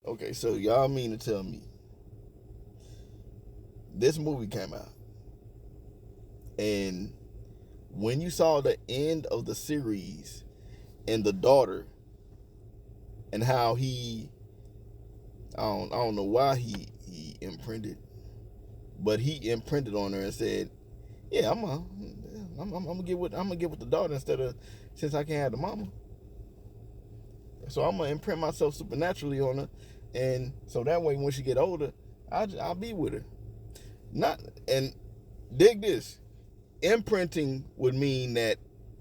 Okay, so y'all mean to tell me this movie came out, and when you saw the end of the series and the daughter and how I don't know why he imprinted, but he imprinted on her and said, "Yeah, I'm gonna get with the daughter instead of since I can't have the mama. So I'm gonna imprint myself supernaturally on her, and so that way when she get older, I'll be with her. Not and dig this. Imprinting would mean that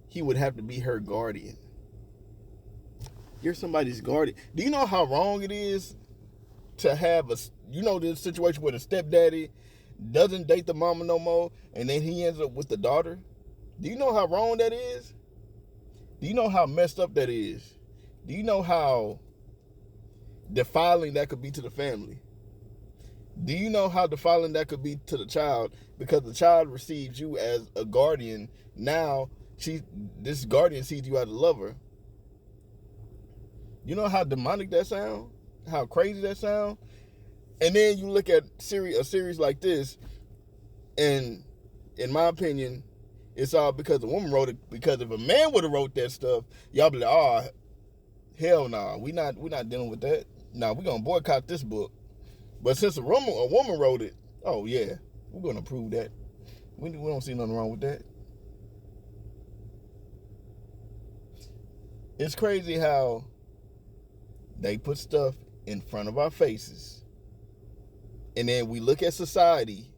he would have to be her guardian. You're somebody's guardian. Do you know how wrong it is to have this situation where the stepdaddy doesn't date the mama no more, and then he ends up with the daughter? Do you know how wrong that is? Do you know how messed up that is? Do you know how defiling that could be to the family? Do you know how defiling that could be to the child? Because the child receives you as a guardian. Now this guardian sees you as a lover. You know how demonic that sound? How crazy that sound? And then you look at a series like this, and in my opinion, it's all because a woman wrote it. Because if a man would have wrote that stuff, y'all be like, oh, hell nah, we not dealing with that. Nah, we gonna boycott this book. But since a woman wrote it, oh yeah, we're gonna approve that. We don't see nothing wrong with that. It's crazy how they put stuff in front of our faces, and then we look at society,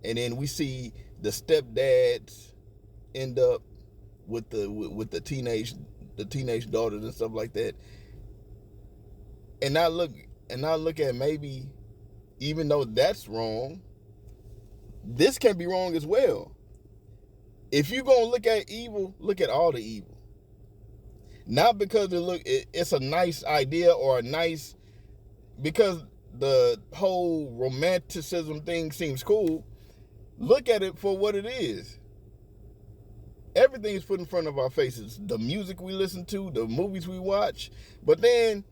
and then we see the stepdads end up with the teenage daughters and stuff like that, and I look at maybe, even though that's wrong, this can be wrong as well. If you're gonna look at evil, look at all the evil. Not because it's a nice idea or a nice, because the whole romanticism thing seems cool. Look at it for what it is. Everything is put in front of our faces. The music we listen to, the movies we watch. But then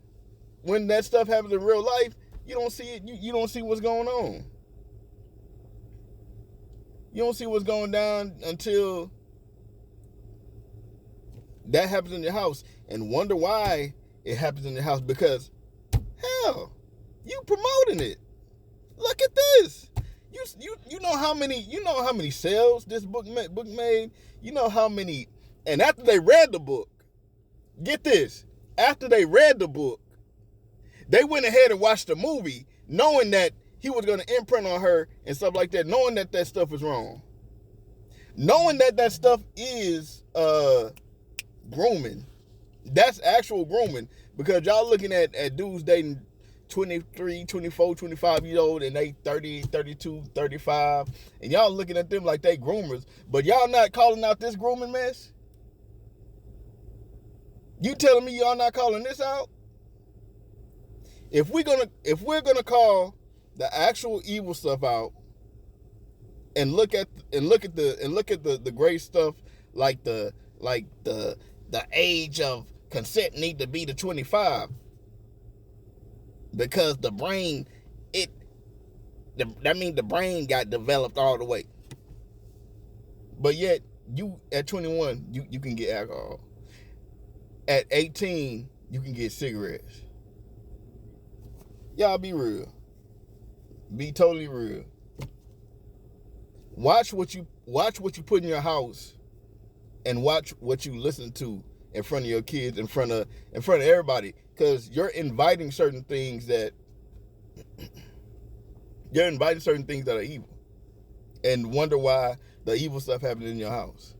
when that stuff happens in real life, you don't see it. You don't see what's going on. You don't see what's going down until that happens in your house, and wonder why it happens in your house. Because hell, you promoting it. Look at this. You know how many sales this book made. You know how many. And after they read the book, get this. After they read the book, they went ahead and watched the movie, knowing that he was going to imprint on her and stuff like that, knowing that stuff is wrong, knowing that stuff is grooming. That's actual grooming, because y'all looking at dudes dating 23, 24, 25 years old, and they 30, 32, 35, and y'all looking at them like they groomers, but y'all not calling out this grooming mess? You telling me y'all not calling this out? If we're gonna call the actual evil stuff out, and look at the great stuff, like the age of consent need to be the 25, because the brain, that means the brain got developed all the way. But yet you at 21 you can get alcohol. At 18 you can get cigarettes. Y'all be real. Be totally real. Watch what you put in your house, and watch what you listen to in front of your kids, in front of everybody, because you're inviting certain things that are evil, and wonder why the evil stuff happened in your house.